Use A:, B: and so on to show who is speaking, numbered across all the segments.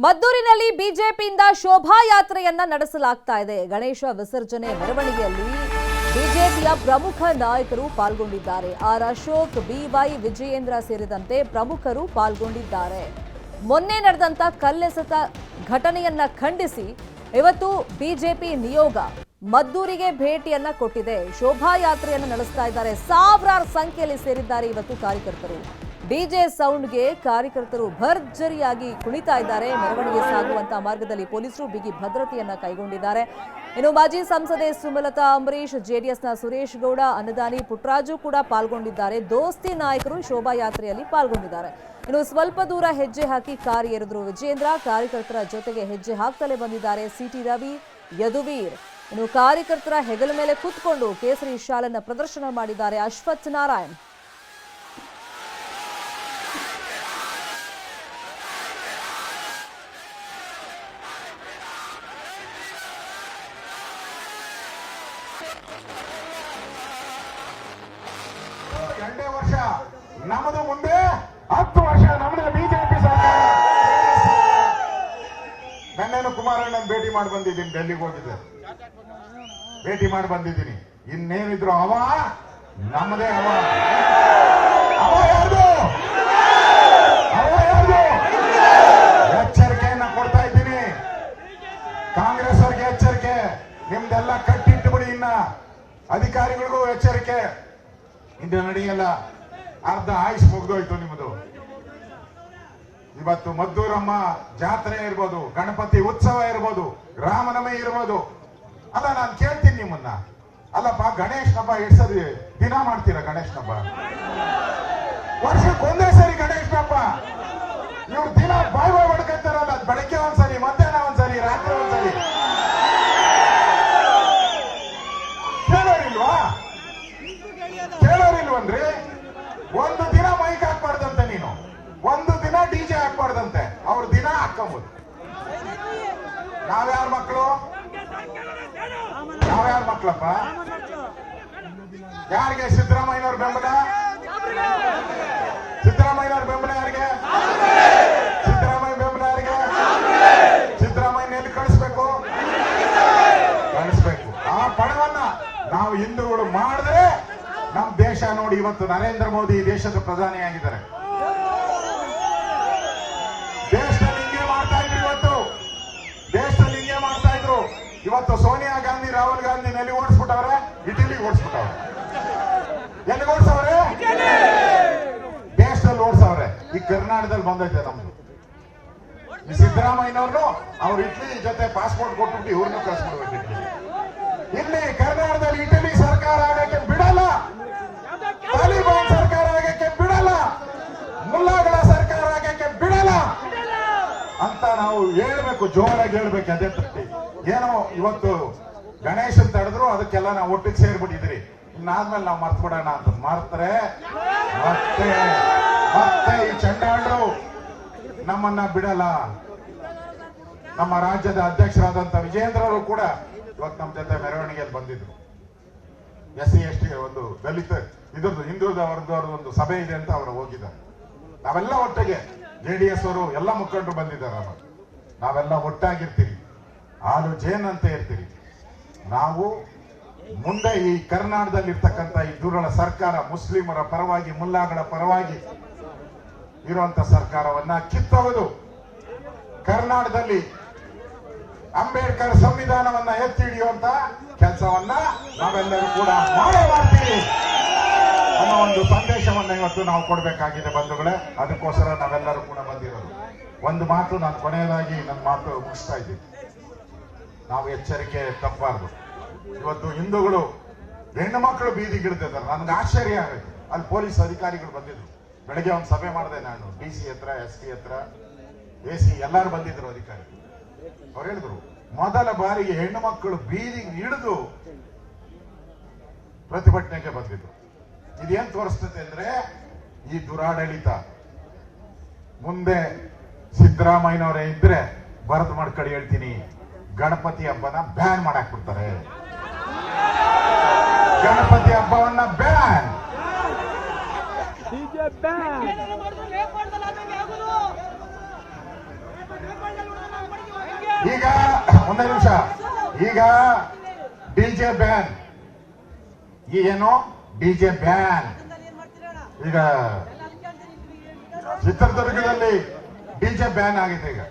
A: ಮದ್ದೂರಿನಲ್ಲಿ ಬಿಜೆಪಿಯಿಂದ ಶೋಭಾಯಾತ್ರೆಯನ್ನ ನಡೆಸಲಾಗ್ತಾ ಇದೆ. ಗಣೇಶ ವಿಸರ್ಜನೆ ಮೆರವಣಿಗೆಯಲ್ಲಿ ಬಿಜೆಪಿಯ ಪ್ರಮುಖ ನಾಯಕರು ಪಾಲ್ಗೊಂಡಿದ್ದಾರೆ. ಆರ್ ಅಶೋಕ್, ಬಿವೈ ವಿಜಯೇಂದ್ರ ಸೇರಿದಂತೆ ಪ್ರಮುಖರು ಪಾಲ್ಗೊಂಡಿದ್ದಾರೆ. ಮೊನ್ನೆ ನಡೆದಂತ ಕಲ್ಲೆಸೆತ ಘಟನೆಯನ್ನ ಖಂಡಿಸಿ ಇವತ್ತು ಬಿಜೆಪಿ ನಿಯೋಗ ಮದ್ದೂರಿಗೆ ಭೇಟಿಯನ್ನ ಕೊಟ್ಟಿದೆ. ಶೋಭಾಯಾತ್ರೆಯನ್ನು ನಡೆಸ್ತಾ ಇದ್ದಾರೆ. ಸಾವಿರಾರು ಸಂಖ್ಯೆಯಲ್ಲಿ ಸೇರಿದ್ದಾರೆ ಇವತ್ತು ಕಾರ್ಯಕರ್ತರು. ಡಿಜೆ ಸೌಂಡ್ಗೆ ಕಾರ್ಯಕರ್ತರು ಭರ್ಜರಿಯಾಗಿ ಕುಣಿತಾ ಇದ್ದಾರೆ. ಮೆರವಣಿಗೆ ಸಾಗುವಂತಹ ಮಾರ್ಗದಲ್ಲಿ ಪೊಲೀಸರು ಬಿಗಿ ಭದ್ರತೆಯನ್ನ ಕೈಗೊಂಡಿದ್ದಾರೆ. ಇನ್ನು ಮಾಜಿ ಸಂಸದೆ ಸುಮಲತಾ ಅಂಬರೀಶ್, ಜೆಡಿಎಸ್ನ ಸುರೇಶ್ ಗೌಡ, ಅನ್ನದಾನಿ ಪುಟ್ಟರಾಜು ಕೂಡ ಪಾಲ್ಗೊಂಡಿದ್ದಾರೆ. ದೋಸ್ತಿ ನಾಯಕರು ಶೋಭಾಯಾತ್ರೆಯಲ್ಲಿ ಪಾಲ್ಗೊಂಡಿದ್ದಾರೆ. ಇನ್ನು ಸ್ವಲ್ಪ ದೂರ ಹೆಜ್ಜೆ ಹಾಕಿ ಕಾರ್ ಏರಿದ್ರು ವಿಜಯೇಂದ್ರ. ಕಾರ್ಯಕರ್ತರ ಜೊತೆಗೆ ಹೆಜ್ಜೆ ಹಾಕ್ತಲೇ ಬಂದಿದ್ದಾರೆ ಸಿಟಿ ರವಿ, ಯದುವೀರ್. ಇನ್ನು ಕಾರ್ಯಕರ್ತರ ಹೆಗಲ ಮೇಲೆ ಕೂತ್ಕೊಂಡು ಕೇಸರಿ ಶಾಲನ್ನ ಪ್ರದರ್ಶನ ಮಾಡಿದ್ದಾರೆ ಅಶ್ವಥ್ ನಾರಾಯಣ್.
B: ಎರಡೇ ವರ್ಷ ನಮ್ಮದು, ಮುಂದೆ 10 ವರ್ಷ ನಮ್ಮದೇ ಬಿಜೆಪಿ ಸರ್ಕಾರ. ನನ್ನೇನು ಕುಮಾರಣ್ಣನ ಭೇಟಿ ಮಾಡಿ ಬಂದಿದ್ದೀನಿ, ಡೆಲ್ಲಿಗೆ ಹೋಗಿದ್ದೆ, ಭೇಟಿ ಮಾಡಿ ಬಂದಿದ್ದೀನಿ. ಇನ್ನೇನಿದ್ರು ಅವ ನಮ್ಮದೇ. ಅವ ಯಾರ್ದು ಎಚ್ಚರಿಕೆಯನ್ನ ಕೊಡ್ತಾ ಇದ್ದೀನಿ. ಕಾಂಗ್ರೆಸ್ ಅವ್ರಿಗೆ ಎಚ್ಚರಿಕೆ, ನಿಮ್ದೆಲ್ಲ ಕಟ್ಟಿಟ್ಟು ಬಿಡಿ. ಇನ್ನ ಅಧಿಕಾರಿಗಳಿಗೂ ಎಚ್ಚರಿಕೆ, ಇಂದು ನಡೆಯಲ್ಲ. ಅರ್ಧ ಆಯುಷ್ ಮುಗ್ದೋಯ್ತು ನಿಮ್ಮದು. ಇವತ್ತು ಮದ್ದೂರಮ್ಮ ಜಾತ್ರೆ ಇರ್ಬೋದು, ಗಣಪತಿ ಉತ್ಸವ ಇರ್ಬೋದು, ರಾಮನವಮಿ ಇರ್ಬೋದು. ಅಲ್ಲ, ನಾನು ಕೇಳ್ತೀನಿ ನಿಮ್ಮನ್ನ, ಅಲ್ಲಪ್ಪ ಗಣೇಶ್ ಹಬ್ಬ ಎಷ್ಟು ಸರಿ ದಿನ ಮಾಡ್ತೀರಾ? ಗಣೇಶ್ ಹಬ್ಬ ವರ್ಷಕ್ಕೆ ಒಂದೇ ಸರಿ ಗಣೇಶ್ ಹಬ್ಬ. ಇವ್ರು ದಿನ ಬಾಯ್ ಹೊಡ್ಕೊತಾರಲ್ಲ, ಬೆಳಗ್ಗೆ ಒಂದ್ಸರಿ, ಮಧ್ಯಾಹ್ನ ಒಂದ್ಸರಿ, ರಾತ್ರಿ ಒಂದ್ಸರಿ. ಕೇಳೋರಿಲ್ವನ್ರಿ? ಒಂದು ದಿನ ಮೈಕ್ ಹಾಕ್ಬಾರ್ದಂತೆ, ನೀನು ಒಂದು ದಿನ ಡಿಜೆ ಹಾಕ್ಬಾರ್ದಂತೆ. ಅವ್ರ ದಿನ ಹಾಕೊಂಬೋದು. ನಾವ್ಯಾರ ಮಕ್ಕಳು? ನಾವ್ಯಾರ ಮಕ್ಕಳಪ್ಪ? ಯಾರಿಗೆ ಸಿದ್ದರಾಮಯ್ಯನವ್ರ ಬೆಂಬಲ? ಸಿದ್ದರಾಮಯ್ಯನವ್ರ ಬೆಂಬಲ ಯಾರಿಗೆ? ಸಿದ್ದರಾಮಯ್ಯ ಬೆಂಬಲ ಯಾರಿಗೆ? ಸಿದ್ದರಾಮಯ್ಯ ಎಲ್ಲಿ ಕಳಿಸ್ಬೇಕು? ಕಳಿಸ್ಬೇಕು. ಆ ಪಣವನ್ನ ನಾವು ಹಿಂದೂಗಳು ಮಾಡಿದ್ರೆ ನಮ್ ದೇಶ ನೋಡಿ, ಇವತ್ತು ನರೇಂದ್ರ ಮೋದಿ ದೇಶದ ಪ್ರಧಾನಿಯಾಗಿದ್ದಾರೆ. ದೇಶದಲ್ಲಿ ಹಿಂಗೆ ಮಾಡ್ತಾ ಇದ್ರು. ದೇಶದಲ್ಲಿ ಹಿಂಗೆ ಮಾಡ್ತಾ ಇದ್ರು. ಇವತ್ತು ಸೋನಿಯಾ ಗಾಂಧಿ, ರಾಹುಲ್ ಗಾಂಧಿ ಎಲ್ಲಿ ಓಡಿಸ್ಬಿಟ್ಟವ್ರೆ? ಇಟಲಿಗೆ ಓಡಿಸ್ಬಿಟ್ಟವ್ರೆ. ಎಲ್ಲಿ ಓಡಿಸವ್ರೆ? ದೇಶದಲ್ಲಿ ಓಡಿಸವ್ರೆ. ಈ ಕರ್ನಾಟಕದಲ್ಲಿ ಬಂದೈತೆ ನಮ್ದು. ಈ ಸಿದ್ದರಾಮಯ್ಯನವ್ರು ಅವ್ರು ಇಟ್ಲಿ ಜೊತೆ ಪಾಸ್ಪೋರ್ಟ್ ಕೊಟ್ಬಿಟ್ಟು ಇವ್ರನ್ನ ಕಳಿಸ್ಬಿಡ್ಬೇಕು. ಇಲ್ಲಿ ಕರ್ನಾಟಕದಲ್ಲಿ ಇಟಲಿ ಸರ್ಕಾರ ಆಗಕ್ಕೆ ಬಿಡಲ್ಲ, ತಾಲಿಬಾನ್ ಸರ್ಕಾರ ಆಗಕ್ಕೆ ಬಿಡಲ್ಲ, ಮುಲ್ಲಾಗಳ ಸರ್ಕಾರ ಆಗಕ್ಕೆ ಬಿಡಲ್ಲ ಅಂತ ನಾವು ಹೇಳ್ಬೇಕು, ಜೋರಾಗಿ ಹೇಳ್ಬೇಕು. ಅದೇ ತಪ್ಪಿ ಏನೋ ಇವತ್ತು ಗಣೇಶನ್ ತಡೆದ್ರು, ಅದಕ್ಕೆಲ್ಲ ನಾವು ಒಟ್ಟಿಗೆ ಸೇರ್ಬಿಟ್ಟಿದ್ರಿ. ಇನ್ನಾದ್ಮೇಲೆ ನಾವು ಮರ್ತ್ ಬಿಡೋಣ ಅಂತ ಮರ್ತ್ರೆ ಮತ್ತೆ ಈ ಚಂಡಾಳರು ನಮ್ಮನ್ನ ಬಿಡಲ್ಲ. ನಮ್ಮ ರಾಜ್ಯದ ಅಧ್ಯಕ್ಷರಾದಂತ ವಿಜಯೇಂದ್ರ ಅವರು ಕೂಡ ಇವತ್ತು ನಮ್ಮ ಜೊತೆ ಮೆರವಣಿಗೆಯಲ್ಲಿ ಬಂದಿದ್ರು. SC ST ಒಂದು ದಲಿತ ಇದ್ರದ್ದು ಹಿಂದುಳಿದವರದ್ದು ಒಂದು ಸಭೆ ಇದೆ ಅಂತ ಅವರು ಹೋಗಿದ್ದಾರೆ. ನಾವೆಲ್ಲ ಒಟ್ಟಿಗೆ JDS ಅವರು ಎಲ್ಲ ಮುಖಂಡರು ಬಂದಿದ್ದಾರೆ. ನಾವೆಲ್ಲ ಒಟ್ಟಾಗಿರ್ತೀವಿ, ಹಾಲು ಜೇನ್ ಅಂತ ಇರ್ತೀವಿ. ನಾವು ಮುಂದೆ ಈ ಕರ್ನಾಟಕದಲ್ಲಿ ಇರ್ತಕ್ಕಂಥ ಈ ದುರ್ಬಲ ಸರ್ಕಾರ, ಮುಸ್ಲಿಮರ ಪರವಾಗಿ, ಮುಲ್ಲಾಗಳ ಪರವಾಗಿ ಇರುವಂತ ಸರ್ಕಾರವನ್ನ ಕಿತ್ತೊಗೆದು ಕರ್ನಾಟಕದಲ್ಲಿ ಅಂಬೇಡ್ಕರ್ ಸಂವಿಧಾನವನ್ನ ಎತ್ತಿ ಹಿಡಿಯುವಂತ ಕೆಲಸವನ್ನ ನಾವೆಲ್ಲರೂ ಕೂಡ ಮಾಡ್ತೀವಿ ಅನ್ನೋ ಒಂದು ಸಂದೇಶವನ್ನ ಇವತ್ತು ನಾವು ಕೊಡ್ಬೇಕಾಗಿದೆ ಬಂಧುಗಳೇ. ಅದಕ್ಕೋಸ್ಕರ ನಾವೆಲ್ಲರೂ ಕೂಡ ಬಂದಿರೋದು. ಒಂದು ಮಾತು ನಾನು ಕೊನೆಯದಾಗಿ ನನ್ನ ಮಾತು ಮುಗಿಸ್ತಾ ಇದ್ದೀನಿ. ನಾವು ಎಚ್ಚರಿಕೆ ತಪ್ಪಬಾರ್ದು. ಇವತ್ತು ಹಿಂದೂಗಳು ಹೆಣ್ಣು ಮಕ್ಕಳು ಬೀದಿಗಿಡ್ತಿದ್ದಾರೆ. ನನ್ಗೆ ಆಶ್ಚರ್ಯ ಆಗುತ್ತೆ. ಅಲ್ಲಿ ಪೊಲೀಸ್ ಅಧಿಕಾರಿಗಳು ಬಂದಿದ್ರು. ಬೆಳಗ್ಗೆ ಒಂದು ಸಭೆ ಮಾಡಿದೆ ನಾನು, DC ಹತ್ರ, SP ಹತ್ರ, AC ಎಲ್ಲರೂ ಬಂದಿದ್ರು ಅಧಿಕಾರಿ. ಅವ್ರು ಹೇಳಿದ್ರು, ಮೊದಲ ಬಾರಿಗೆ ಹೆಣ್ಣು ಮಕ್ಕಳು ಬೀದಿಗೆ ಹಿಡಿದು ಪ್ರತಿಭಟನೆಗೆ ಬಂದಿದ್ರು. ಇದೇನ್ ತೋರಿಸ್ತದೆ ಅಂದ್ರೆ, ಈ ದುರಾಡಳಿತ ಮುಂದೆ ಸಿದ್ದರಾಮಯ್ಯನವರೇ ಇದ್ರೆ ಬರದ್ ಮಾಡ್ಕಡಿ ಹೇಳ್ತೀನಿ, ಗಣಪತಿ ಹಬ್ಬನ ಬ್ಯಾನ್ ಮಾಡಕ್ ಬಿಡ್ತಾರೆ. ಗಣಪತಿ ಹಬ್ಬವನ್ನ ಬ್ಯಾನ್. ಈಗ ಒಂದೇ ನಿಮಿಷ, ಈಗ ಡಿಜೆ ಬ್ಯಾನ್, ಏನು ಡಿಜೆ ಬ್ಯಾನ್, ಈಗ ಚಿತ್ರದುರ್ಗದಲ್ಲಿ ಡಿಜೆ ಬ್ಯಾನ್ ಆಗಿದೆ. ಈಗ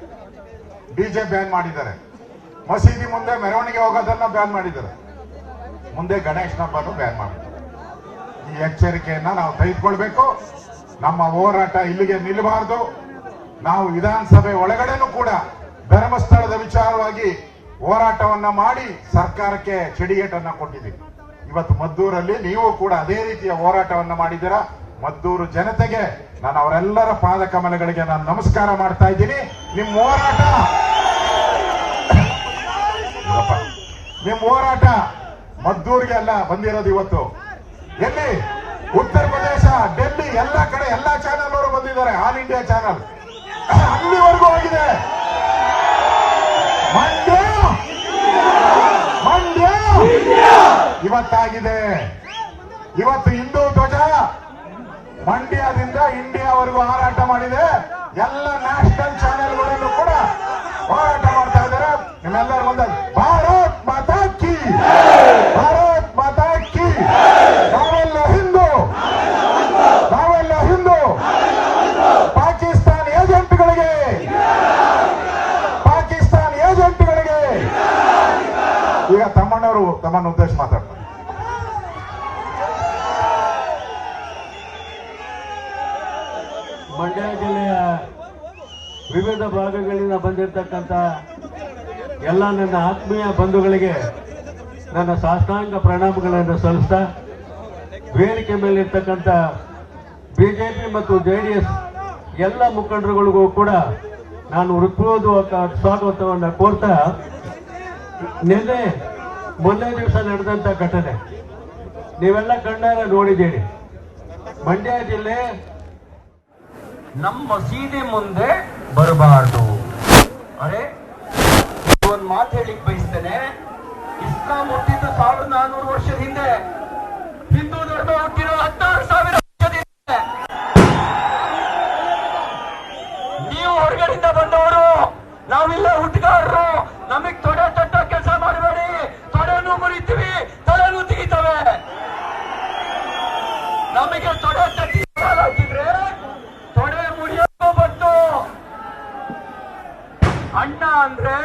B: ಡಿಜೆ ಬ್ಯಾನ್ ಮಾಡಿದ್ದಾರೆ. ಮಸೀದಿ ಮುಂದೆ ಮೆರವಣಿಗೆ ಹೋಗೋದನ್ನ ಬ್ಯಾನ್ ಮಾಡಿದ್ದಾರೆ. ಮುಂದೆ ಗಣೇಶನ ಹಬ್ಬನು ಬ್ಯಾನ್ ಮಾಡಿದ್ದಾರೆ. ಈ ಎಚ್ಚರಿಕೆಯನ್ನ ನಾವು ತೆಗೆದುಕೊಳ್ಬೇಕು. ನಮ್ಮ ಹೋರಾಟ ಇಲ್ಲಿಗೆ ನಿಲ್ಲಬಾರದು. ನಾವು ವಿಧಾನಸಭೆ ಒಳಗಡೆನೂ ಕೂಡ ಧರ್ಮಸ್ಥಳದ ವಿಚಾರವಾಗಿ ಹೋರಾಟವನ್ನ ಮಾಡಿ ಸರ್ಕಾರಕ್ಕೆ ಚೆಡಿಗೇಟನ್ನ ಕೊಟ್ಟಿದ್ದೀವಿ. ಇವತ್ತು ಮದ್ದೂರಲ್ಲಿ ನೀವು ಕೂಡ ಅದೇ ರೀತಿಯ ಹೋರಾಟವನ್ನ ಮಾಡಿದ್ದೀರಾ. ಮದ್ದೂರು ಜನತೆಗೆ ನಾನು ಅವರೆಲ್ಲರ ಪಾದ ಕಮಲಗಳಿಗೆ ನಾನು ನಮಸ್ಕಾರ ಮಾಡ್ತಾ ಇದ್ದೀನಿ. ನಿಮ್ಮ ಹೋರಾಟ ಮದ್ದೂರಿಗೆ ಅಲ್ಲ ಬಂದಿರೋದು. ಇವತ್ತು ಎಲ್ಲಿ ಉತ್ತರ ಪ್ರದೇಶ, ಡೆಲ್ಲಿ, ಎಲ್ಲ ಕಡೆ ಎಲ್ಲ ಚಾನೆಲ್ ಅವರು ಬಂದಿದ್ದಾರೆ. ಆಲ್ ಇಂಡಿಯಾ ಚಾನೆಲ್ ಅಲ್ಲಿವರೆಗೂ ಹೋಗಿದೆ. ಮಂಡ್ಯ ಇವತ್ತಾಗಿದೆ. ಇವತ್ತು ಹಿಂದೂ ಧ್ವಜ ಮಂಡ್ಯದಿಂದ ಇಂಡಿಯಾವರೆಗೂ ಹಾರಾಟ ಮಾಡಿದೆ. ಎಲ್ಲ ನ್ಯಾಷನಲ್ ಚಾನೆಲ್ಗಳನ್ನು ಕೂಡ ಹೋರಾಟ ಮಾಡ್ತಾ ಇದ್ದಾರೆ. ನಿಮ್ಮೆಲ್ಲರೂ ಒಂದಾಗಿ ಭಾರತ್ ಮಾತಾ ಕಿ, ಭಾರತ್ ಮಾತಾ ಕಿ. ನಾವೆಲ್ಲ ಹಿಂದೂ, ನಾವೆಲ್ಲ ಹಿಂದೂ. ಪಾಕಿಸ್ತಾನ ಏಜೆಂಟ್ಗಳಿಗೆ, ಪಾಕಿಸ್ತಾನ ಏಜೆಂಟ್ಗಳಿಗೆ. ಈಗ ತಮ್ಮಣ್ಣವರು ತಮ್ಮನ್ನು ಉದ್ದೇಶ ಮಾತಾಡ್ತಾರೆ.
C: ಮಂಡ್ಯ ಜಿಲ್ಲೆಯ ವಿವಿಧ ಭಾಗಗಳಿಂದ ಬಂದಿರತಕ್ಕಂಥ ಎಲ್ಲ ನನ್ನ ಆತ್ಮೀಯ ಬಂಧುಗಳಿಗೆ ನನ್ನ ಸಾಷ್ಟಾಂಗ ಪ್ರಣಾಮಗಳನ್ನು ಸಲ್ಲಿಸ್ತಾ, ವೇದಿಕೆ ಮೇಲಿರ್ತಕ್ಕಂಥ ಬಿಜೆಪಿ ಮತ್ತು JDS ಎಲ್ಲ ಮುಖಂಡರುಗಳಿಗೂ ಕೂಡ ನಾನು ಹೃತ್ಪೂರ್ವಕ ಸ್ವಾಗತವನ್ನು ಕೋರ್ತಾ, ಮೊನ್ನೆ ದಿವಸ ನಡೆದಂಥ ಘಟನೆ ನೀವೆಲ್ಲ ಕಣ್ಣಾರೆ ನೋಡಿದ್ದೀರಿ. ಮಂಡ್ಯ ಜಿಲ್ಲೆ ನಮ್ಮ ಮಸೀದಿ ಮುಂದೆ ಬರಬಾರ್ದು. ಅರೆ, ಒಂದು ಮಾತು ಹೇಳಿಕ್ ಬಯಸ್ತೇನೆ. ಇಸ್ಲಾಂ ಹುಟ್ಟಿದ್ದು 1400 ವರ್ಷದ ಹಿಂದೆ, ಹಿಂದೂ ಧರ್ಮ ಹುಟ್ಟಿರೋ 16,000 ವರ್ಷದ ಹಿಂದೆ. ನೀವು ಹೊರಗಡೆಯಿಂದ ಬಂದವರು, ನಾವಿಲ್ಲ ಹುಟ್ಟುಗಾರರು. ನಮಗ್ ತೊಡೆ ತಟ್ಟ ಕೆಲಸ ಮಾಡಬೇಡಿ. ತೊಡೆನೂ ಮುರಿತೀವಿ, ತಲೆನೂ ತೆಗಿತವೆ. ನಮಗೆ ತೊಡೆ ತಟ್ಟಿ ಹಾಕಿದ್ರೆ ತೊಡೆ ಮುರಿಯೋದು ಬಂತು. ಅಣ್ಣ ಅಂದ್ರೆ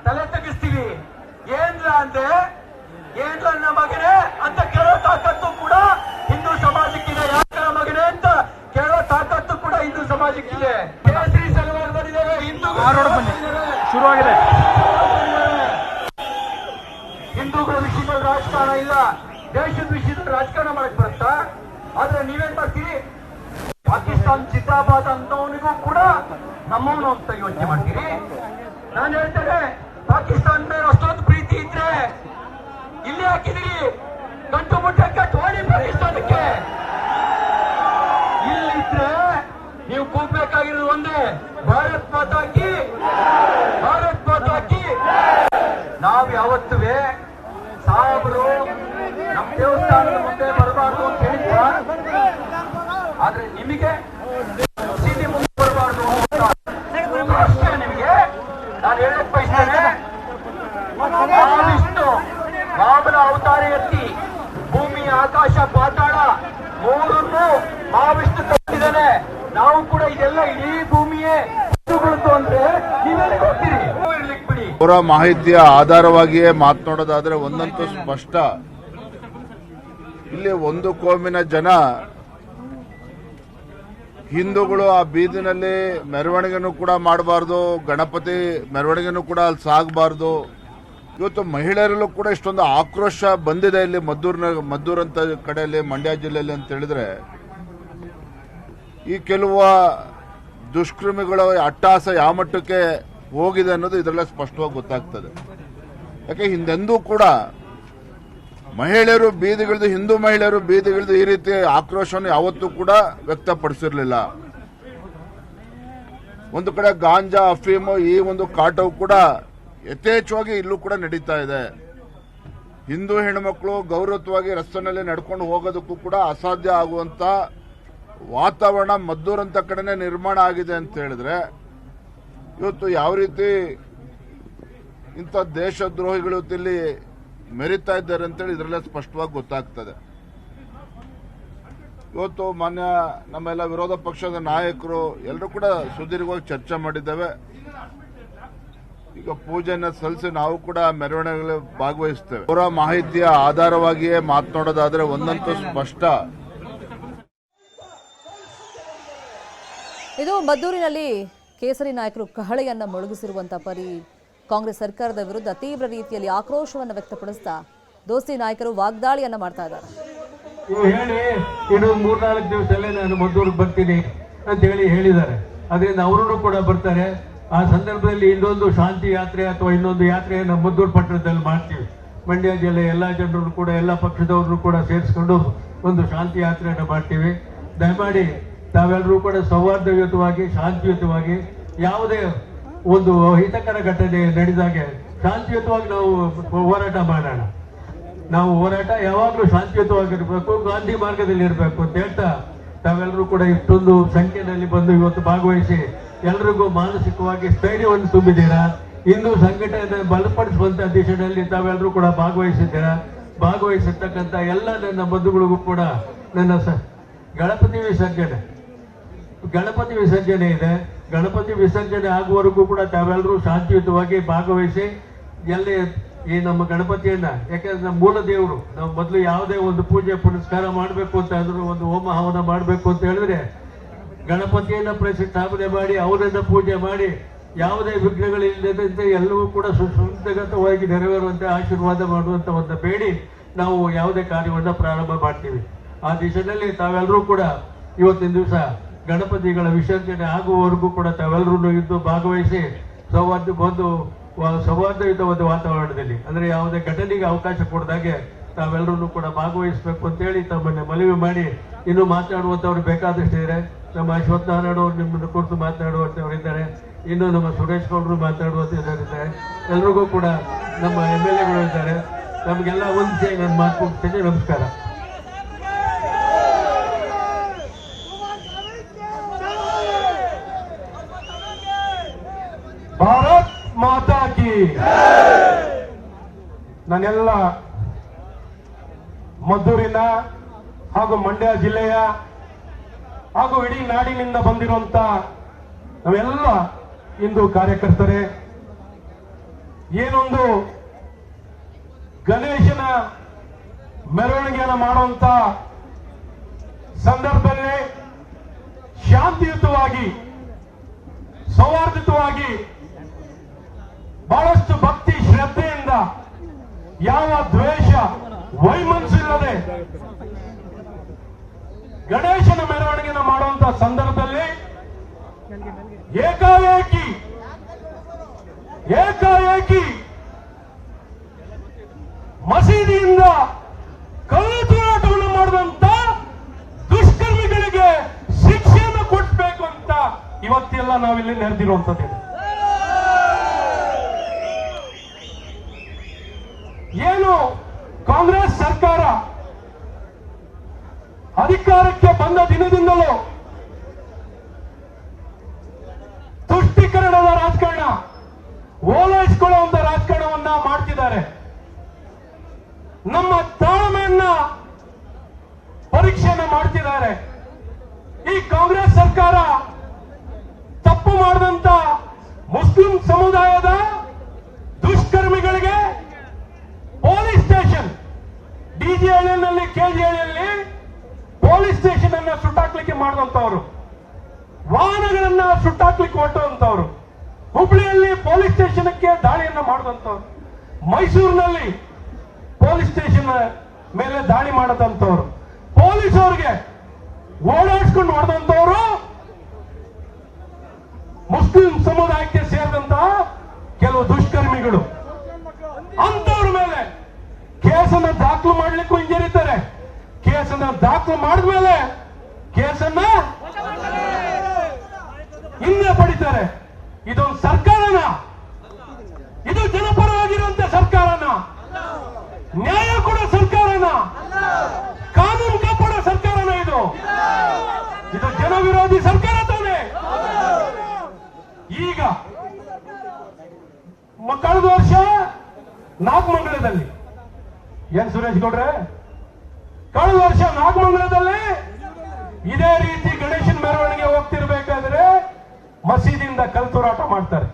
C: ತಲೆ ತೆಗಿಸ್ತೀವಿ, ಏನ್ಲ ಅಂದ್ರೆ ಏನ್ಲ ನನ್ನ ಮಗನೇ ಅಂತ ಕೇಳೋ ತಾಕತ್ತು ಕೂಡ ಹಿಂದೂ ಸಮಾಜಕ್ಕಿದೆ. ಯಾಕನ ಮಗನೇ ಅಂತ ಕೇಳೋ ತಾಕತ್ತು ಕೂಡ ಹಿಂದೂ ಸಮಾಜಕ್ಕಿದೆ. ಕೇಸರಿ ಸಲುವಾಗಿ ಬಂದಿದ್ದಾರೆ ಶುರುವಾಗಿದೆ. ಹಿಂದೂಗಳ ವಿಷಯದಲ್ಲಿ ರಾಜಕಾರಣ ಇಲ್ಲ, ದೇಶದ ವಿಷಯದಲ್ಲಿ ರಾಜಕಾರಣ ಮಾಡಕ್ ಬರುತ್ತಾ? ಆದ್ರೆ ನೀವೇನ್ ಮಾಡ್ತೀರಿ? ಪಾಕಿಸ್ತಾನ್ ಜಿಂದಾಬಾದ್ ಅಂತವನಿಗೂ ಕೂಡ ನಮ್ಮವನು ಅಂತ ಯೋಚನೆ ಮಾಡ್ತೀರಿ. ನಾನು ಹೇಳ್ತೇನೆ, ಪಾಕಿಸ್ತಾನ ಮೇಲೆ ಅಷ್ಟೊಂದು ಪ್ರೀತಿ ಇದ್ರೆ ಇಲ್ಲಿ ಹಾಕಿದಿರಿ. ಗಂಟು ಮುಟ್ಟಕ್ಕೆ ತೋಡಿ ಪಾಕಿಸ್ತಾನಕ್ಕೆ. ಇಲ್ಲಿದ್ರೆ ನೀವು ಕೂಗ್ಬೇಕಾಗಿರೋದು ಒಂದೇ, ಭಾರತ್ ಮಾತಾ ಕಿ, ಭಾರತ್ ಮಾತಾ ಕಿ. ನಾವು ಯಾವತ್ತುವೆ ಸಾಹೇಬರು ನಮ್ಮ ದೇವಸ್ಥಾನದ ಮುಂದೆ ಬರಬಾರ್ದು ಅಂತ ಹೇಳಿದ್ರ, ಆದ್ರೆ ನಿಮಗೆ ಸೀಟಿ ಮುಂದೆ ಬರಬಾರ್ದು ಅಂತ ಅಷ್ಟೇ. ನಿಮಗೆ ನಾನು ಹೇಳಕ್ ಬಯಸ್ತೇನೆ, ಮಹಾವಿಷ್ಣು ವಾಮನ ಅವತಾರ ಎತ್ತಿ ಭೂಮಿ, ಆಕಾಶ, ಪಾತಾಳ ಮೂರನ್ನು ಮಹಾವಿಷ್ಣು ಕಟ್ಟಿದ್ದಾನೆ. ನಾವು ಕೂಡ ಇದೆಲ್ಲ ಇಡೀ ಭೂಮಿಯೇ ಅಂದ್ರೆ ನೀವೆಲ್ಲ ಹೋಗ್ತೀರಿ. ಇರ್ಲಿಕ್ಕೆ ಬಿಡಿ.
D: ಅವರ ಮಾಹಿತಿಯ ಆಧಾರವಾಗಿಯೇ ಮಾತನಾಡೋದಾದ್ರೆ ಒಂದಂತೂ ಸ್ಪಷ್ಟ, ಇಲ್ಲಿ ಒಂದು ಕೋಮಿನ ಜನ ಹಿಂದೂಗಳು ಆ ಬೀದಿನಲ್ಲಿ ಮೆರವಣಿಗೆನೂ ಕೂಡ ಮಾಡಬಾರ್ದು, ಗಣಪತಿ ಮೆರವಣಿಗೆನೂ ಕೂಡ ಅಲ್ಲಿ ಸಾಗಬಾರ್ದು. ಇವತ್ತು ಮಹಿಳೆಯರಲ್ಲೂ ಕೂಡ ಇಷ್ಟೊಂದು ಆಕ್ರೋಶ ಬಂದಿದೆ ಇಲ್ಲಿ ಮದ್ದೂರಂತ ಕಡೆಯಲ್ಲಿ, ಮಂಡ್ಯ ಜಿಲ್ಲೆಯಲ್ಲಿ ಅಂತ ಹೇಳಿದ್ರೆ, ಈ ಕೆಲವು ದುಷ್ಕರ್ಮಿಗಳ ಅಟ್ಟಹಾಸ ಯಾವ ಮಟ್ಟಕ್ಕೆ ಹೋಗಿದೆ ಅನ್ನೋದು ಇದರಲ್ಲೇ ಸ್ಪಷ್ಟವಾಗಿ ಗೊತ್ತಾಗ್ತದೆ. ಯಾಕೆ ಹಿಂದೆಂದೂ ಕೂಡ ಮಹಿಳೆಯರು ಬೀದಿಗಿಳಿದು, ಹಿಂದೂ ಮಹಿಳೆಯರು ಬೀದಿಗಿಳಿದು ಈ ರೀತಿ ಆಕ್ರೋಶವನ್ನು ಯಾವತ್ತೂ ಕೂಡ ವ್ಯಕ್ತಪಡಿಸಿರಲಿಲ್ಲ. ಒಂದು ಕಡೆ ಗಾಂಜಾ, ಅಫೀಮು ಈ ಒಂದು ಕಾಟವು ಕೂಡ ಯಥೇಚ್ಛವಾಗಿ ಇಲ್ಲೂ ಕೂಡ ನಡೀತಾ ಇದೆ. ಹಿಂದೂ ಹೆಣ್ಣುಮಕ್ಕಳು ಗೌರವವಾಗಿ ರಸ್ತೆಯಲ್ಲಿ ನಡ್ಕೊಂಡು ಹೋಗೋದಕ್ಕೂ ಕೂಡ ಅಸಾಧ್ಯ ಆಗುವಂತ ವಾತಾವರಣ ಮದ್ದೂರಂತ ಕಡೆನೆ ನಿರ್ಮಾಣ ಆಗಿದೆ ಅಂತ ಹೇಳಿದ್ರೆ, ಇವತ್ತು ಯಾವ ರೀತಿ ಇಂಥ ದೇಶದ್ರೋಹಿಗಳು ಇಲ್ಲಿ ಮೆರಿತಾ ಇದ್ದಾರೆ ಅಂತೇಳಿ ಇದರಲ್ಲೇ ಸ್ಪಷ್ಟವಾಗಿ ಗೊತ್ತಾಗ್ತದೆ. ಇವತ್ತು ಮಾನ್ಯ ನಮ್ಮೆಲ್ಲ ವಿರೋಧ ಪಕ್ಷದ ನಾಯಕರು ಎಲ್ಲರೂ ಕೂಡ ಸುದೀರ್ಘವಾಗಿ ಚರ್ಚೆ ಮಾಡಿದ್ದೇವೆ. ಈಗ ಪೂಜೆಯನ್ನು ಸಲ್ಲಿಸಿ ನಾವು ಕೂಡ ಮೆರವಣಿಗೆಗಳಲ್ಲಿ ಭಾಗವಹಿಸ್ತೇವೆ. ಅವರ ಮಾಹಿತಿಯ ಆಧಾರವಾಗಿಯೇ ಮಾತನಾಡೋದಾದ್ರೆ ಒಂದಂತೂ ಸ್ಪಷ್ಟ.
A: ಇದು ಮದ್ದೂರಿನಲ್ಲಿ ಕೇಸರಿ ನಾಯಕರು ಕಹಳೆಯನ್ನ ಮೊಳಗಿಸಿರುವಂತಹ ಪರಿ ಕಾಂಗ್ರೆಸ್ ಸರ್ಕಾರದ ವಿರುದ್ಧ ತೀವ್ರ ರೀತಿಯಲ್ಲಿ ಆಕ್ರೋಶವನ್ನು ವ್ಯಕ್ತಪಡಿಸ್ತಾ ದೋಸ್ತಿ ನಾಯಕರು ವಾಗ್ದಾಳಿಯನ್ನ ಮಾಡ್ತಾ ಇದ್ದಾರೆ.
C: ಹೇಳಿ ಇನ್ನೊಂದು 3-4 ದಿವಸದಲ್ಲೇ ನಾನು ಮದ್ದೂರಿಗೆ ಬರ್ತೀನಿ ಅಂತ ಹೇಳಿದ್ದಾರೆ. ಅದರಿಂದ ಅವರು ಕೂಡ ಬರ್ತಾರೆ. ಆ ಸಂದರ್ಭದಲ್ಲಿ ಇನ್ನೊಂದು ಶಾಂತಿ ಯಾತ್ರೆ ಅಥವಾ ಇನ್ನೊಂದು ಯಾತ್ರೆಯನ್ನು ಮದ್ದೂರು ಪಟ್ಟಣದಲ್ಲಿ ಮಾಡ್ತೀವಿ. ಮಂಡ್ಯ ಜಿಲ್ಲೆಯ ಎಲ್ಲ ಜನರು ಕೂಡ ಎಲ್ಲ ಪಕ್ಷದವರು ಕೂಡ ಸೇರಿಸ್ಕೊಂಡು ಒಂದು ಶಾಂತಿ ಯಾತ್ರೆಯನ್ನು ಮಾಡ್ತೀವಿ. ದಯಮಾಡಿ ತಾವೆಲ್ಲರೂ ಕೂಡ ಸೌಹಾರ್ದಯುತವಾಗಿ ಶಾಂತಿಯುತವಾಗಿ ಯಾವುದೇ ಒಂದು ಹಿತಕರ ಘಟನೆ ನಡೆದಾಗೆ ಶಾಂತಿಯುತವಾಗಿ ನಾವು ಹೋರಾಟ ಮಾಡೋಣ. ನಾವು ಹೋರಾಟ ಯಾವಾಗಲೂ ಶಾಂತಿಯುತವಾಗಿರ್ಬೇಕು, ಗಾಂಧಿ ಮಾರ್ಗದಲ್ಲಿ ಇರಬೇಕು ಅಂತ ಹೇಳ್ತಾ ತಾವೆಲ್ಲರೂ ಕೂಡ ಇಷ್ಟೊಂದು ಸಂಖ್ಯೆಯಲ್ಲಿ ಬಂದು ಇವತ್ತು ಭಾಗವಹಿಸಿ ಎಲ್ರಿಗೂ ಮಾನಸಿಕವಾಗಿ ಸ್ಥೈರ್ಯವನ್ನು ತುಂಬಿದ್ದೀರಾ. ಹಿಂದೂ ಸಂಘಟನೆ ಬಲಪಡಿಸುವಂತ ದಿಶೆಯಲ್ಲಿ ತಾವೆಲ್ಲರೂ ಕೂಡ ಭಾಗವಹಿಸಿದ್ದೀರಾ. ಭಾಗವಹಿಸಿರ್ತಕ್ಕಂಥ ಎಲ್ಲ ನನ್ನ ಬಂಧುಗಳಿಗೂ ಕೂಡ ನನ್ನ ಗಣಪತಿ ವಿಸರ್ಜನೆ ಇದೆ. ಗಣಪತಿ ವಿಸರ್ಜನೆ ಆಗುವವರೆಗೂ ಕೂಡ ತಾವೆಲ್ಲರೂ ಶಾಂತಿಯುತವಾಗಿ ಭಾಗವಹಿಸಿ ಎಲ್ಲಿ ಈ ನಮ್ಮ ಗಣಪತಿಯನ್ನ, ಯಾಕೆಂದ್ರೆ ನಮ್ಮ ಮೂಲ ದೇವರು, ನಾವು ಮೊದಲು ಯಾವುದೇ ಒಂದು ಪೂಜೆ ಪುನಸ್ಕಾರ ಮಾಡಬೇಕು ಅಂತ ಅಂದ್ರೂ ಒಂದು ಹೋಮ ಹವನ ಮಾಡಬೇಕು ಅಂತ ಹೇಳಿದ್ರೆ ಗಣಪತಿಯನ್ನ ಪ್ರತಿಷ್ಠಾಪನೆ ಮಾಡಿ ಅವನನ್ನ ಪೂಜೆ ಮಾಡಿ ಯಾವುದೇ ವಿಘ್ನಗಳಿಲ್ಲದಂತೆ ಎಲ್ಲವೂ ಕೂಡ ಸುಸಂಗತವಾಗಿ ನೆರವೇರುವಂತೆ ಆಶೀರ್ವಾದ ಮಾಡುವಂತ ಒಂದು ಬೇಡಿ ನಾವು ಯಾವುದೇ ಕಾರ್ಯವನ್ನ ಪ್ರಾರಂಭ ಮಾಡ್ತೀವಿ. ಆ ದಿಶೆಯಲ್ಲಿ ತಾವೆಲ್ಲರೂ ಕೂಡ ಇವತ್ತಿನ ದಿವಸ ಗಣಪತಿಗಳ ವಿಸರ್ಜನೆ ಆಗುವವರೆಗೂ ಕೂಡ ತಾವೆಲ್ಲರೂ ಇದ್ದು ಭಾಗವಹಿಸಿ ಸೌಹಾರ್ದಯುತವಾದ ವಾತಾವರಣದಲ್ಲಿ ಅಂದ್ರೆ ಯಾವುದೇ ಘಟನೆಗೆ ಅವಕಾಶ ಕೊಡದಾಗೆ ತಾವೆಲ್ಲರೂ ಕೂಡ ಭಾಗವಹಿಸಬೇಕು ಅಂತ ಹೇಳಿ ತಮ್ಮನ್ನ ಮನವಿ ಮಾಡಿ, ಇನ್ನು ಮಾತನಾಡುವಂತವ್ರು ಬೇಕಾದಷ್ಟು ಇದ್ದಾರೆ. ನಮ್ಮ ಅಶ್ವಥ್ ನಾರಾಯಣ ಅವರು ನಿಮ್ಮನ್ನು ಕುರಿತು ಮಾತನಾಡುವಂತವ್ರು ಇದ್ದಾರೆ. ಇನ್ನು ನಮ್ಮ ಸುರೇಶ್ ಗೌಡರು ಮಾತನಾಡುವಂತಿದ್ದಾರೆ. ಎಲ್ರಿಗೂ ಕೂಡ ನಮ್ಮ MLA ಇದ್ದಾರೆ. ನಮಗೆಲ್ಲ ಒಂದು ನಾನು ಮಾತು ಮುಗಿಸ್ತೇನೆ. ನಮಸ್ಕಾರ. ಭಾರತ್ ಮಾತಾ ಕಿ. ನಾನೆಲ್ಲ ಮದ್ದೂರಿನ ಹಾಗೂ ಮಂಡ್ಯ ಜಿಲ್ಲೆಯ ಹಾಗೂ ಇಡೀ ನಾಡಿನಿಂದ ಬಂದಿರುವಂತ ನಾವೆಲ್ಲ ಹಿಂದೂ ಕಾರ್ಯಕರ್ತರೇ, ಏನೊಂದು ಗಣೇಶನ ಮೆರವಣಿಗೆಯನ್ನು ಮಾಡುವಂತ ಸಂದರ್ಭದಲ್ಲಿ ಶಾಂತಿಯುತವಾಗಿ ಸೌಹಾರ್ದಯುತವಾಗಿ ಬಹಳಷ್ಟು ಭಕ್ತಿ ಶ್ರದ್ಧೆಯಿಂದ ಯಾವ ದ್ವೇಷ ವೈಮನಸ್ಸಿಲ್ಲದೆ ಗಣೇಶನ ಮೆರವಣಿಗೆಯನ್ನು ಮಾಡುವಂತ ಸಂದರ್ಭದಲ್ಲಿ ಏಕಾಏಕಿ ಮಸೀದಿಯಿಂದ ಕಲ್ಲು ತೂರಾಟವನ್ನು ಮಾಡಿದಂತ ದುಷ್ಕರ್ಮಿಗಳಿಗೆ ಶಿಕ್ಷೆಯನ್ನು ಕೊಡಬೇಕು ಅಂತ ಇವತ್ತೆಲ್ಲ ನಾವಿಲ್ಲಿ ನೆರೆದಿರುವಂತದ್ದು. ಏನು ಕಾಂಗ್ರೆಸ್ ಸರ್ಕಾರ ಅಧಿಕಾರಕ್ಕೆ ಬಂದ ದಿನದಿಂದಲೂ ತುಷ್ಟೀಕರಣದ ರಾಜಕಾರಣ, ಓಲೈಸಿಕೊಳ್ಳುವಂತ ರಾಜಕಾರಣವನ್ನ ಮಾಡ್ತಿದ್ದಾರೆ. ನಮ್ಮ ತಾಳ್ಮೆಯನ್ನ ಪರೀಕ್ಷೆಯನ್ನ ಮಾಡ್ತಿದ್ದಾರೆ. ಈ ಕಾಂಗ್ರೆಸ್ ಸರ್ಕಾರ ತಪ್ಪು ಮಾಡಿದಂತ ಮುಸ್ಲಿಂ ಸಮುದಾಯದ ದುಷ್ಕರ್ಮಿಗಳಿಗೆ ಪೊಲೀಸ್ ಸ್ಟೇಷನ್, DG-ಹಳ್ಳಿಯಲ್ಲಿ KG-ಹಳ್ಳಿಯಲ್ಲಿ ಪೊಲೀಸ್ ಸ್ಟೇಷನ್ ಅನ್ನ ಸುಟ್ಟಾಕ್ಲಿಕ್ಕೆ ಮಾಡಿದಂತವರು, ವಾಹನಗಳನ್ನ ಸುಟ್ಟಾಕ್ಲಿಕ್ಕೆ ಹೊರಟುವಂತವರು, ಹುಬ್ಳಿಯಲ್ಲಿ ಪೊಲೀಸ್ ಸ್ಟೇಷನ್ಗೆ ದಾಳಿಯನ್ನ ಮಾಡಿದಂತವ್ರು, ಮೈಸೂರಿನಲ್ಲಿ ಪೊಲೀಸ್ ಸ್ಟೇಷನ್ ಮೇಲೆ ದಾಳಿ ಮಾಡದಂತವ್ರು, ಪೊಲೀಸ್ ಅವರಿಗೆ ಓಡಾಡಿಸ್ಕೊಂಡು ಹೊಡೆದಂತವರು ಮುಸ್ಲಿಂ ಸಮುದಾಯಕ್ಕೆ ಸೇರಿದಂತಹ ಕೆಲವು ದುಷ್ಕರ್ಮಿಗಳು. ಅಂತವ್ರ ಮೇಲೆ ಕೇಸನ್ನ ದಾಖಲು ಮಾಡ್ಲಿಕ್ಕೂ ಹಿಂಜರಿತಾರೆ. ಕೇಸನ್ನ ದಾಖಲು ಮಾಡಿದ್ಮೇಲೆ ಕೇಸನ್ನ ಹಿಂದೆ ಪಡಿತಾರೆ. ಇದೊಂದು ಸರ್ಕಾರನ? ಇದು ಜನಪರವಾಗಿರುವಂತ ಸರ್ಕಾರನ? ನ್ಯಾಯ ಕೊಡೋ ಸರ್ಕಾರನ? ಕಾನೂನು ಕಾಪಾಡೋ ಸರ್ಕಾರನ? ಇದು ಜನ ವಿರೋಧಿ ಸರ್ಕಾರ ತಾನೆ. ಈಗ
E: ಕಳೆದ ವರ್ಷ ನಾಗಮಂಗಲದಲ್ಲಿ ಏನ್ ಸುರೇಶ್ ಗೌಡ್ರೆ, ಕಳೆದ ವರ್ಷ ನಾಗಮಂಗಲದಲ್ಲಿ ಇದೇ ರೀತಿ ಗಣೇಶನ ಮೆರವಣಿಗೆ ಹೋಗ್ತಿರ್ಬೇಕಾದ್ರೆ ಮಸೀದಿಯಿಂದ ಕಲ್ಲು ತೂರಾಟ ಮಾಡ್ತಾರೆ.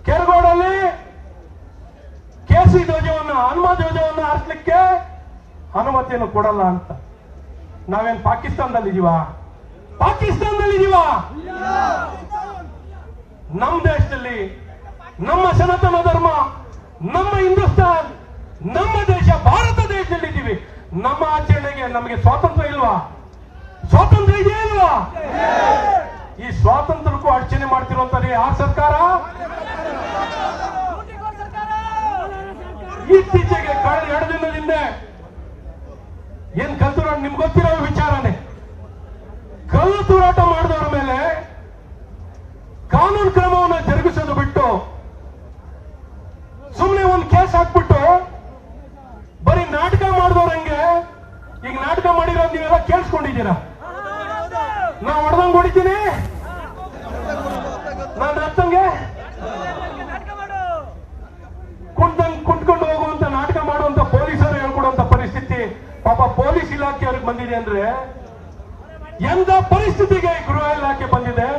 E: ಕೆರಗೋಡಲ್ಲಿ ಕೇಸರಿ ಧ್ವಜವನ್ನು, ಹನುಮ ಧ್ವಜವನ್ನು ಹಾರಿಸಲಿಕ್ಕೆ ಅನುಮತಿಯನ್ನು ಕೊಡಲ್ಲ ಅಂತ. ನಾವೇನ್ ಪಾಕಿಸ್ತಾನದಲ್ಲಿ ಇದೀವ? ಪಾಕಿಸ್ತಾನದಲ್ಲಿ ಇದೀವ? ನಮ್ಮ ದೇಶದಲ್ಲಿ, ನಮ್ಮ ಸನಾತನ ಧರ್ಮ, ನಮ್ಮ ಹಿಂದೂಸ್ತಾನ್, ನಮ್ಮ ದೇಶ ಭಾರತ ದೇಶದಲ್ಲಿ ಇದ್ದೀವಿ. ನಮ್ಮ ಆಚರಣೆಗೆ ನಮಗೆ ಸ್ವಾತಂತ್ರ್ಯ ಇಲ್ವಾ? ಸ್ವಾತಂತ್ರ್ಯ ಇದೆಯಾ ಇಲ್ವಾ? ಈ ಸ್ವಾತಂತ್ರ್ಯಕ್ಕೂ ಅಡಚಣೆ ಮಾಡ್ತಿರುವಂತದ್ದು ಯಾರ ಸರ್ಕಾರ? ಇತ್ತೀಚೆಗೆ ಕಳೆದ 2 ದಿನದಿಂದ ಏನ್ ಕಲ್ಲು ತೂರಾಟ, ನಿಮ್ಗೆ ಗೊತ್ತಿರೋ ವಿಚಾರನೆ. ಕಲ್ಲು ತೂರಾಟ ಮಾಡಿದವರ ಮೇಲೆ ಕಾನೂನು ಕ್ರಮವನ್ನು ಜರುಗಿಸೋದು ಬಿಟ್ಟು ಸುಮ್ಮನೆ ಒಂದು ಕೇಸ್ ಹಾಕ್ಬಿಟ್ಟು ಬರೀ ನಾಟಕ ಮಾಡಿದವ್ರಂಗೆ, ಈಗ ನಾಟಕ ಮಾಡಿರೋದು ನೀವೆಲ್ಲ ಕೇಳಿಸ್ಕೊಂಡಿದ್ದೀರಾ. ನಾ ಹೊಡೆದಂಗೆ ಹೊಡಿತೀನಿ, ನಾನು ಹತ್ತಂಗೆ ಕುಂಟ್ಕೊಂಡು ಹೋಗುವಂತ ನಾಟಕ ಮಾಡುವಂತ ಪೊಲೀಸರು ಹೇಳ್ಕೊಡುವಂತ ಪರಿಸ್ಥಿತಿ ಪಾಪ ಪೊಲೀಸ್ ಇಲಾಖೆಯವ್ರಿಗೆ ಬಂದಿದೆ ಅಂದ್ರೆ ಎಂತ ಪರಿಸ್ಥಿತಿಗೆ ಗೃಹ ಇಲಾಖೆ ಬಂದಿದೆ.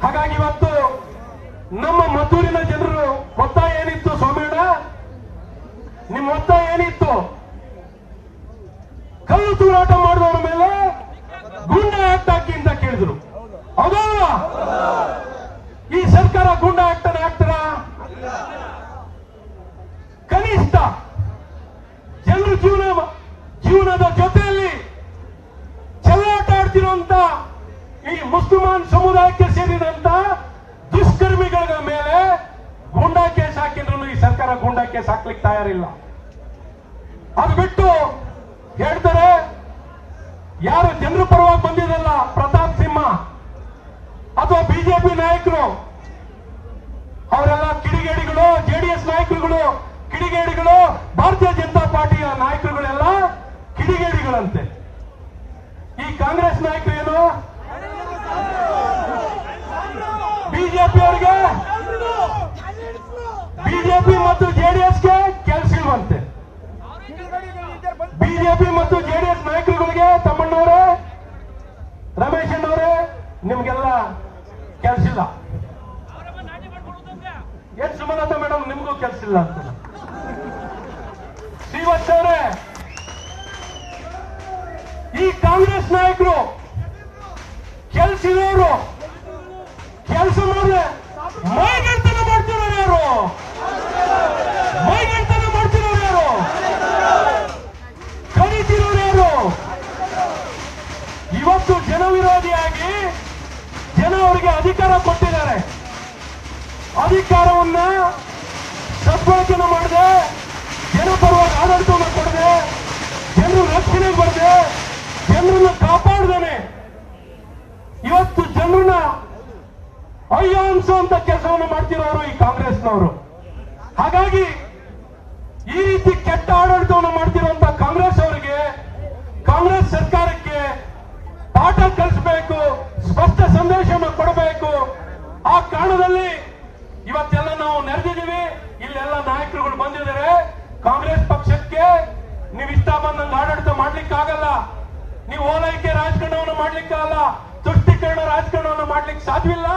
E: ಹಾಗಾಗಿ ಇವತ್ತು ನಮ್ಮ ಮದ್ದೂರಿನ ಜನರು ಒತ್ತಾಯ ಏನಿತ್ತು ಸೋಮೇಣ? ನಿಮ್ಮ ಒತ್ತಾಯ ಏನಿತ್ತು? ಕಲ್ಲು ತೂರಾಟ ಮಾಡಿದವರ ಮೇಲೆ ಗೂಂಡಾ ಆಕ್ಟ್ ಹಾಕಿ ಅಂತ ಕೇಳಿದ್ರು, ಹೌದಲ್ವಾ? ಈ ಸರ್ಕಾರ ಗೂಂಡಾ ಆಕ್ಟ್ ಅನ್ನು ಹಾಕ್ತಾರ? ಕನಿಷ್ಠ ಜನರು ಜೀವನದ ಜೊತೆಯಲ್ಲಿ ಚೆಲ್ಲಾಟ ಆಡ್ತಿರುವಂತ ಈ ಮುಸ್ಲಿಮಾನ್ ಸಮುದಾಯಕ್ಕೆ ಸೇರಿದಂತ ದುಷ್ಕರ್ಮಿಗಳ ಮೇಲೆ ಗೂಂಡಾ ಕೇಸ್ ಹಾಕಿದ್ರು ಈ ಸರ್ಕಾರ ಗೂಂಡಾ ಕೇಸ್ ಹಾಕ್ಲಿಕ್ಕೆ ತಯಾರಿಲ್ಲ. ಅದು ಬಿಟ್ಟು ಹೇಳ್ತಾರೆ ಯಾರು ಜನರ ಪರವಾಗಿ ಬಂದಿರಲ್ಲ, ಪ್ರತಾಪ್ ಸಿಂಹ ಅಥವಾ ಬಿಜೆಪಿ ನಾಯಕರು, ಅವರೆಲ್ಲ ಕಿಡಿಗೇಡಿಗಳು, ಜೆಡಿಎಸ್ ನಾಯಕರುಗಳು ಕಿಡಿಗೇಡಿಗಳು, ಭಾರತೀಯ ಜನತಾ ಪಾರ್ಟಿಯ ನಾಯಕರುಗಳೆಲ್ಲ ಕಿಡಿಗೇಡಿಗಳಂತೆ. ಈ ಕಾಂಗ್ರೆಸ್ ನಾಯಕರು ಏನು? ಬಿಜೆಪಿ ಅವರಿಗೆ, ಬಿಜೆಪಿ ಮತ್ತು ಜೆಡಿಎಸ್ಗೆ ಕೆಲಸ ಇಲ್ವಂತೆ. ಬಿಜೆಪಿ ಮತ್ತು ಜೆಡಿಎಸ್ ನಾಯಕರುಗಳಿಗೆ, ತಮ್ಮಣ್ಣವರೇ, ರಮೇಶ್ ಅಣ್ಣವರೇ, ನಿಮ್ಗೆಲ್ಲ ಕೆಲಸ ಇಲ್ಲ. ಏನ್ ಸುಮಲತಾ ಮೇಡಮ್, ನಿಮ್ಗೂ ಕೆಲಸ ಇಲ್ಲ ಅಂತ. ಶ್ರೀವತ್ಸ ಅವರೇ, ಈ ಕಾಂಗ್ರೆಸ್ ನಾಯಕರು ಕೆಲಸ ಇರೋರು ಕೆಲಸ ಮಾಡಿದ್ರೆ ಮೈಗಳ್ತನ ಮಾಡ್ತಿರೋರು ಯಾರು? ಮೈಗಳ್ತನ ಮಾಡ್ತಿರೋರು ಯಾರು? ಕರೀತಿರೋರು ಯಾರು? ಇವತ್ತು ಜನವಿರೋಧಿಯಾಗಿ ಜನ ಅವರಿಗೆ ಅಧಿಕಾರ ಕೊಟ್ಟಿದ್ದಾರೆ. ಅಧಿಕಾರವನ್ನ ಸದ್ಬಳಕೆ ಮಾಡದೆ, ಜನಪರವಾಗಿ ಆಡಳಿತವನ್ನು ಕೊಡದೆ, ಜನರು ರಕ್ಷಣೆಗೆ ಬರದೆ, ಜನರನ್ನ ಕಾಪಾಡದೇನೆ ಇವತ್ತು ಜನರನ್ನ ಅಯ್ಯೋ ಅನ್ಸುವಂತ ಕೆಲಸವನ್ನು ಮಾಡ್ತಿರೋರು ಈ ಕಾಂಗ್ರೆಸ್ನವರು. ಹಾಗಾಗಿ ಈ ರೀತಿ ಕೆಟ್ಟ ಆಡಳಿತವನ್ನು ಮಾಡ್ತಿರುವಂತ ಕಾಂಗ್ರೆಸ್ ಅವರಿಗೆ, ಕಾಂಗ್ರೆಸ್ ಸರ್ಕಾರಕ್ಕೆ ಪಾಠ ಕಲಿಸಬೇಕು, ಸ್ಪಷ್ಟ ಸಂದೇಶವನ್ನು ಕೊಡಬೇಕು. ಆ ಕಾರಣದಲ್ಲಿ ಇವತ್ತೆಲ್ಲ ನಾವು ನೆರೆದಿದ್ದೀವಿ. ಇಲ್ಲೆಲ್ಲ ನಾಯಕರುಗಳು ಬಂದಿದ್ದಾರೆ. ಕಾಂಗ್ರೆಸ್ ಪಕ್ಷಕ್ಕೆ ನೀವು ಇಷ್ಟ ಬಂದಂಗೆ ಆಡಳಿತ ಮಾಡ್ಲಿಕ್ಕಾಗಲ್ಲ. ನೀವು ಓಲೈಕೆ ರಾಜಕಾರಣವನ್ನು ಮಾಡ್ಲಿಕ್ಕಾಗಲ್ಲ, ತುಷ್ಟೀಕರಣ ರಾಜಕಾರಣವನ್ನು ಮಾಡ್ಲಿಕ್ಕೆ ಸಾಧ್ಯವಿಲ್ಲ.